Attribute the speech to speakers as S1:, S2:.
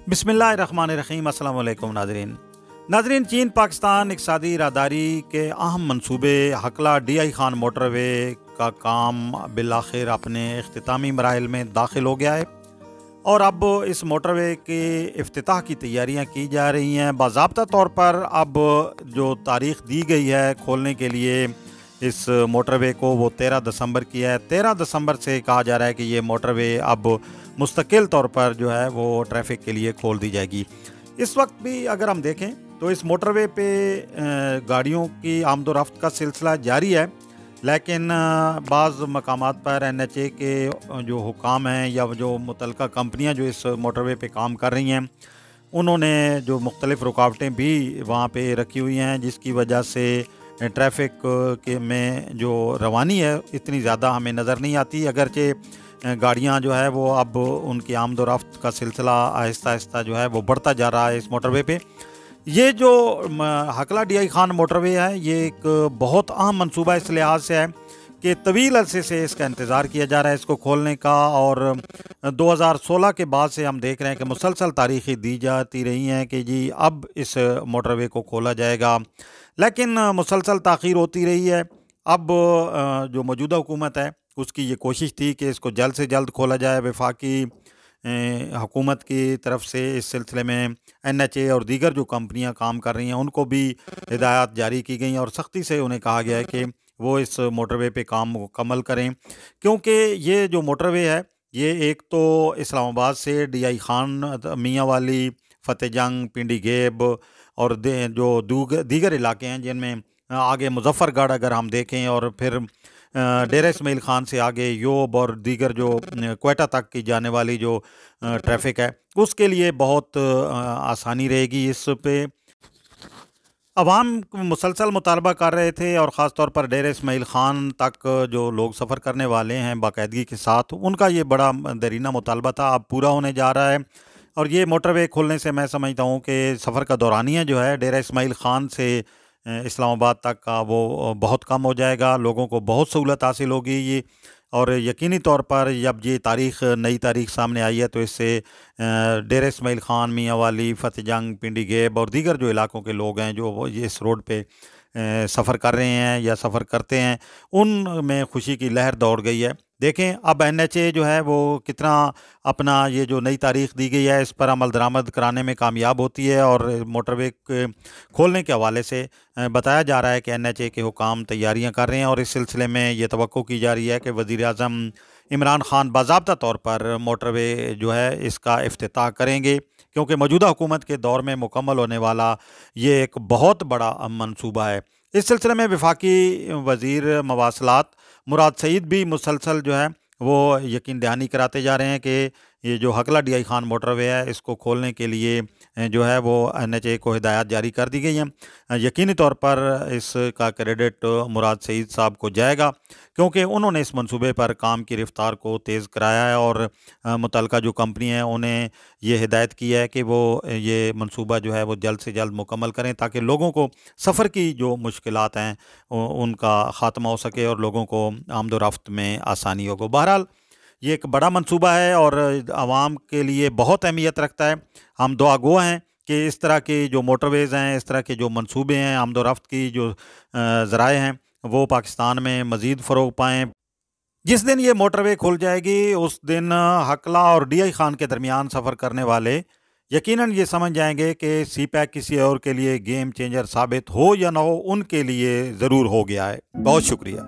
S1: बिस्मिल्लाहिर्रहमानिर्रहीम। अस्सलाम वालेकुम नाजरीन, चीन पाकिस्तान इक़्तिसादी राहदारी के अहम मंसूबे हकला डीआई खान मोटरवे का काम बिलाखिर अपने इख्तितामी मराहिल में दाखिल हो गया है और अब इस मोटरवे के इफ्तिताह की तैयारियां की जा रही हैं। बाज़ाब्ता तौर पर अब जो तारीख़ दी गई है खोलने के लिए इस मोटरवे को, वो 13 दिसंबर की है। 13 दिसंबर से कहा जा रहा है कि ये मोटरवे अब मुस्तकिल तौर पर जो है वो ट्रैफिक के लिए खोल दी जाएगी। इस वक्त भी अगर हम देखें तो इस मोटरवे पे गाड़ियों की आमदोरफ्त का सिलसिला जारी है, लेकिन बाज़ मकामात पर NHA के जो हुकाम हैं या जो मुतलका कंपनियां जो इस मोटरवे पे काम कर रही हैं, उन्होंने जो मुख्तलिफ़ रुकावटें भी वहाँ पे रखी हुई हैं, जिसकी वजह से ट्रैफिक के में जो रवानी है इतनी ज़्यादा हमें नज़र नहीं आती। अगरचे गाड़ियाँ जो है वो अब उनकी आमदोरफ्त का सिलसिला आहिस्ता आहिस्ता जो है वो बढ़ता जा रहा है इस मोटरवे पे। ये जो हकला डीआई खान मोटरवे है, ये एक बहुत अहम मंसूबा इस लिहाज से है कि तवील अरसे से इसका इंतज़ार किया जा रहा है इसको खोलने का, और 2016 के बाद से हम देख रहे हैं कि मुसलसल तारीखें दी जाती रही हैं कि जी अब इस मोटरवे को खोला जाएगा, लेकिन मुसलसल ताख़ीर होती रही है। अब जो मौजूदा हुकूमत है उसकी ये कोशिश थी कि इसको जल्द से जल्द खोला जाए। वफाकी हुकूमत की तरफ से इस सिलसिले में NHA और दीगर जो कंपनियां काम कर रही हैं उनको भी हिदायत जारी की गई और सख्ती से उन्हें कहा गया है कि वो इस मोटरवे पे काम मुकम्मल करें, क्योंकि ये जो मोटरवे है ये एक तो इस्लामाबाद से डीआई खान, मियाँ वाली, फ़तेह जंग, पिंडी गेब और जो दीगर इलाके हैं जिनमें आगे मुजफ्फरगढ़ अगर हम देखें, और फिर डेरा इस्माइल खान से आगे योब और दीगर जो क्वेटा तक की जाने वाली जो ट्रैफिक है उसके लिए बहुत आसानी रहेगी। इस पे अवाम मुसलसल मुतालबा कर रहे थे और ख़ास तौर पर डेरा इस्माइल खान तक जो लोग सफ़र करने वाले हैं बाकायदगी के साथ, उनका ये बड़ा दरीना मुतालबा था, अब पूरा होने जा रहा है। और ये मोटरवे खोलने से मैं समझता हूँ कि सफ़र का दौरानिया जो है डेरा इस्माइल खान से इस्लामाबाद तक का वो बहुत कम हो जाएगा, लोगों को बहुत सहूलत हासिल होगी ये। और यकीनी तौर पर जब ये नई तारीख़ सामने आई है तो इससे डेरा इस्माइल खान, मियाँ वाली, फ़तेह जंग, पिंडी गेब और दीगर जो इलाकों के लोग हैं जो वो इस रोड पे सफ़र कर रहे हैं या सफ़र करते हैं, उनमें खुशी की लहर दौड़ गई है। देखें अब NHA जो है वो कितना अपना ये जो नई तारीख़ दी गई है इस पर अमल दरामद कराने में कामयाब होती है, और मोटरवे खोलने के हवाले से बताया जा रहा है कि NHA के हुकाम तैयारियां कर रहे हैं और इस सिलसिले में ये तवक्को की जा रही है कि वज़ीर-ए-आज़म इमरान खान बाज़ाब्ता तौर पर मोटरवे जो है इसका इफ्तिताह करेंगे, क्योंकि मौजूदा हुकूमत के दौर में मुकम्मल होने वाला ये एक बहुत बड़ा मंसूबा है। इस सिलसिले में वफाकी वज़ीर मवासलात मुराद सईद भी मुसलसल जो है वो यकीन दहानी कराते जा रहे हैं कि ये जो हकला डीआई खान मोटरवे है इसको खोलने के लिए जो है वो NHA को हिदायत जारी कर दी गई हैं। यकीनी तौर पर इसका क्रेडिट मुराद सईद साहब को जाएगा, क्योंकि उन्होंने इस मंसूबे पर काम की रफ्तार को तेज़ कराया है और मुतलका जो कंपनी है उन्हें ये हिदायत की है कि वो ये मंसूबा जो है वो जल्द से जल्द मुकम्मल करें, ताकि लोगों को सफ़र की जो मुश्किलात हैं उनका ख़ात्मा हो सके और लोगों को आमदोरफ्त में आसानी हो। बहरहाल ये एक बड़ा मंसूबा है और आवाम के लिए बहुत अहमियत रखता है। हम दुआगो हैं कि इस तरह के जो मोटरवेज़ हैं, इस तरह के जो मंसूबे हैं, आमदोरफ्त की जो ज़राए हैं वो पाकिस्तान में मज़ीद फ़रोग़ पाएँ। जिस दिन ये मोटरवे खुल जाएगी उस दिन हकला और डीआई खान के दरमियान सफ़र करने वाले यकीनन ये समझ जाएंगे कि CPEC किसी और के लिए गेम चेंजर साबित हो या ना हो, उनके लिए ज़रूर हो गया है। बहुत शुक्रिया।